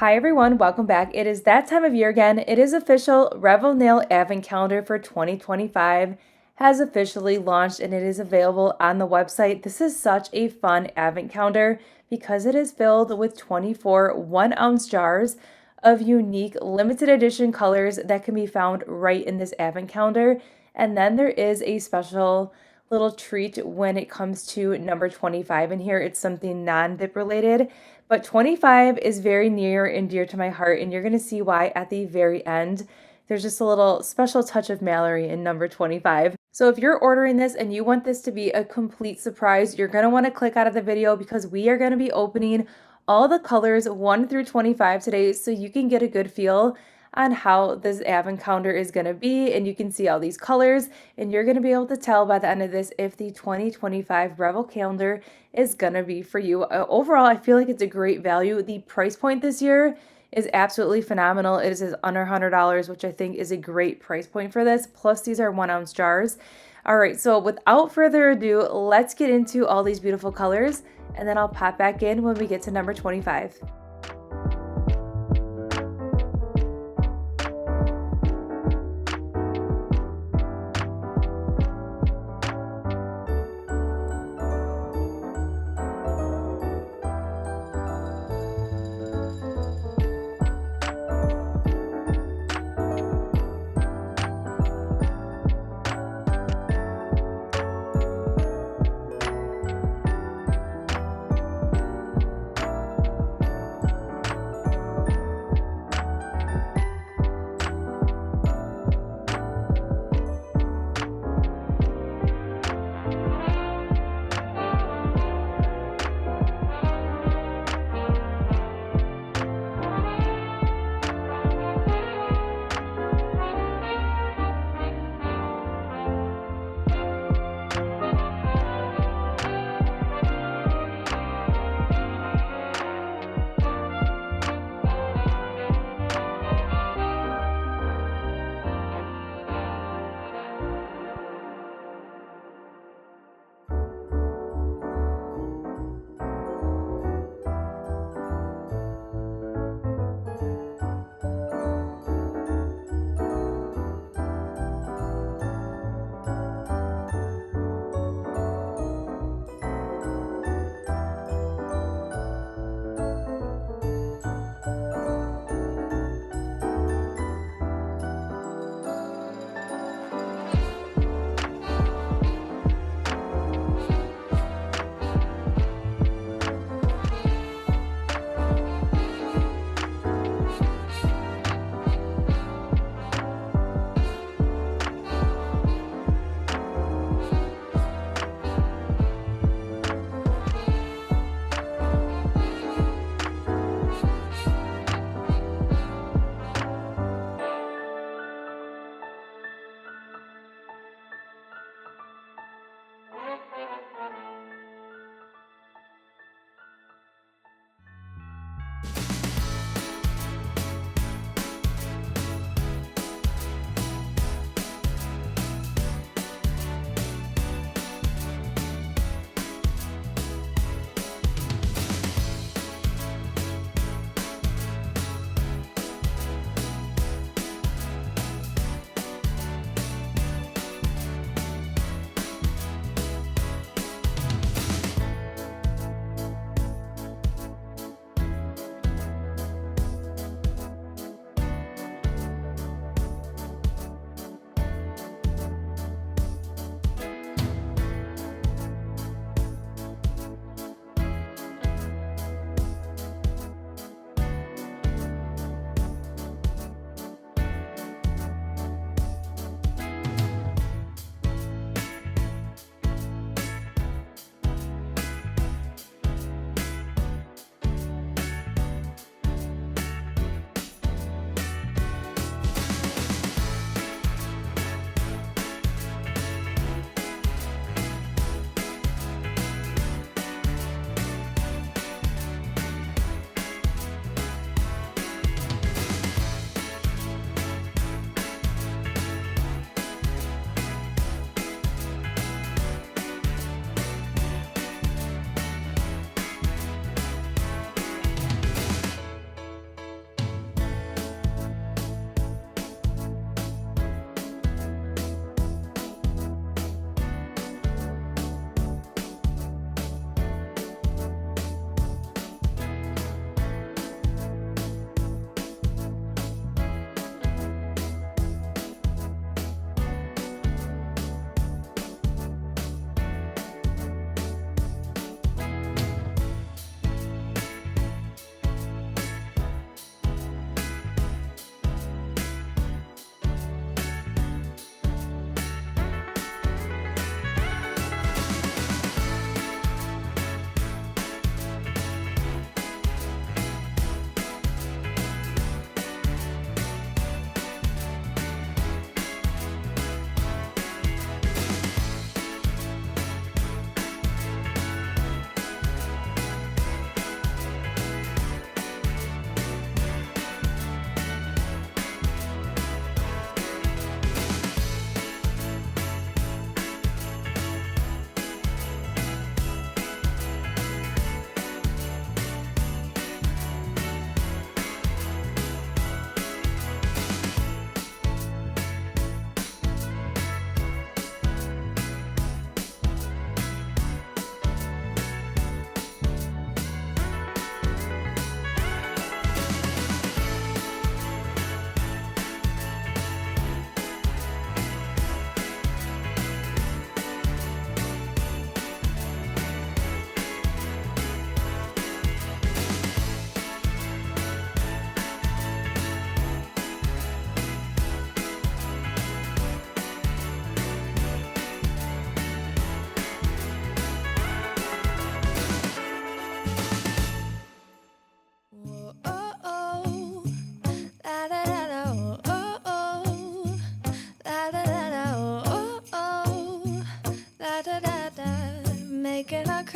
Hi everyone, welcome back. It is that time of year again. It is official. Revel Nail Advent Calendar for 2025 has officially launched and it is available on the website. This is such a fun advent calendar because it is filled with 24 1-ounce jars of unique limited edition colors that can be found right in this advent calendar. And then there is a special little treat when it comes to number 25 in here. It's something non-dip related, but 25 is very near and dear to my heart, and you're going to see why at the very end. There's just a little special touch of Mallory in number 25. So if you're ordering this and you want this to be a complete surprise, you're going to want to click out of the video because we are going to be opening all the colors 1 through 25 today so you can get a good feel on how this advent calendar is going to be, and you can see all these colors and you're going to be able to tell by the end of this if the 2025 Revel calendar is going to be for you. Overall, I feel like it's a great value. The price point this year is absolutely phenomenal. It is under $100, which I think is a great price point for this. Plus these are 1-ounce jars. All right, so without further ado, let's get into all these beautiful colors and then I'll pop back in when we get to number 25.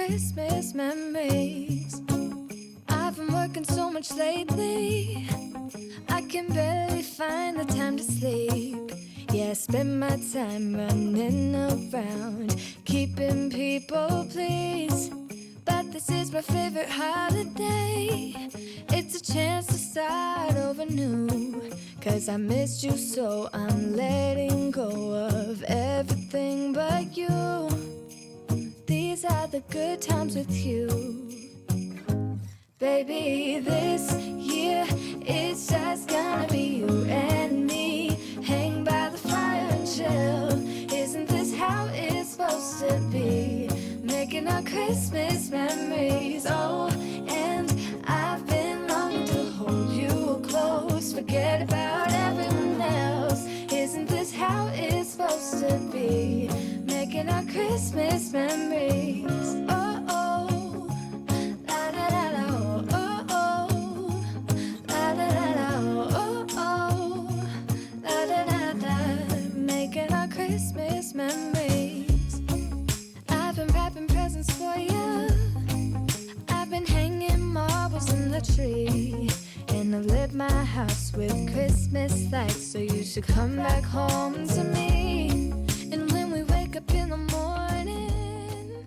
Christmas memories. I've been working so much lately, I can barely find the time to sleep. Yeah, I spend my time running around, keeping people pleased. But this is my favorite holiday. It's a chance to start over new. 'Cause I missed you, so I'm letting go of everything but you. These are the good times with you. Baby, this year it's just gonna be you and me. Hang by the fire and chill. Isn't this how it's supposed to be? Making our Christmas memories. Oh, and I've been longing to hold you close. Forget about everyone else. Isn't this how it's supposed to be? Making our Christmas memories. Oh, oh, la da da da, oh, oh, la da da da, oh, oh, la da da da. Making our Christmas memories. I've been wrapping presents for you. I've been hanging marbles in the tree. And I've lit my house with Christmas lights. So you should come back home to me. And when we wake up in the morning.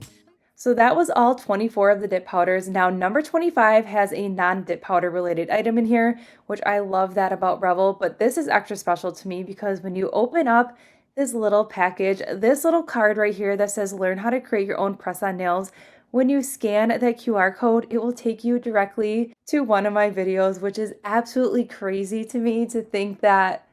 So that was all 24 of the dip powders. Now number 25 has a non-dip powder related item in here, which I love that about Revel, but this is extra special to me because when you open up this little package, this little card right here that says learn how to create your own press-on nails, when you scan that QR code, it will take you directly to one of my videos, which is absolutely crazy to me to think that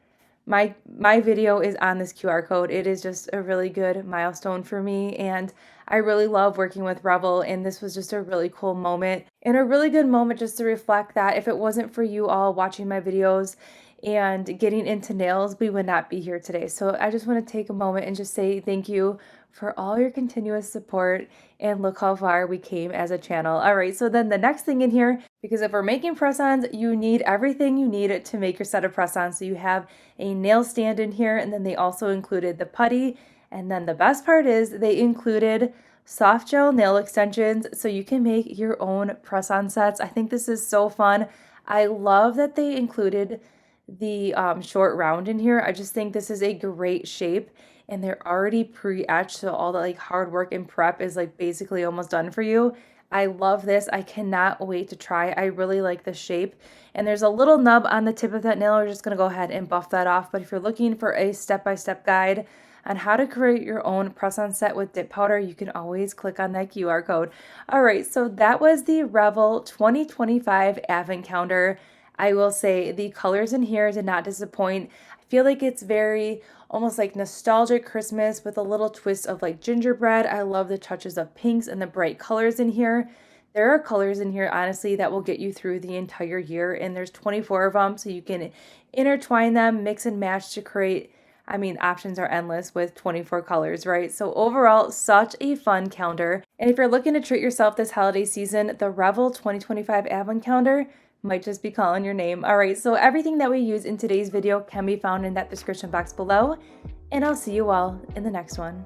my video is on this QR code. It is just a really good milestone for me, and I really love working with Revel, and this was just a really cool moment and a really good moment just to reflect that if it wasn't for you all watching my videos and getting into nails, we would not be here today. So I just want to take a moment and just say thank you for all your continuous support, and look how far we came as a channel. All right, so then the next thing in here, because if we're making press-ons, you need everything you need to make your set of press-ons. So you have a nail stand in here, and then they also included the putty, and then the best part is they included soft gel nail extensions so you can make your own press-on sets. I think this is so fun. I love that they included the short round in here. I just think this is a great shape, and they're already pre-etched, so all the like hard work and prep is like basically almost done for you. I love this. I cannot wait to try. I really like the shape, and there's a little nub on the tip of that nail. We're just gonna go ahead and buff that off, but if you're looking for a step-by-step guide on how to create your own press-on set with dip powder, you can always click on that QR code. All right, so that was the Revel 2025 Advent Calendar. I will say the colors in here did not disappoint. I feel like it's very almost like nostalgic Christmas with a little twist of like gingerbread. I love the touches of pinks and the bright colors in here. There are colors in here, honestly, that will get you through the entire year, and there's 24 of them, so you can intertwine them, mix and match to create, I mean, options are endless with 24 colors, right? So overall, such a fun calendar. And if you're looking to treat yourself this holiday season, the Revel 2025 Advent Calendar might just be calling your name. All right, so everything that we use in today's video can be found in that description box below, and I'll see you all in the next one.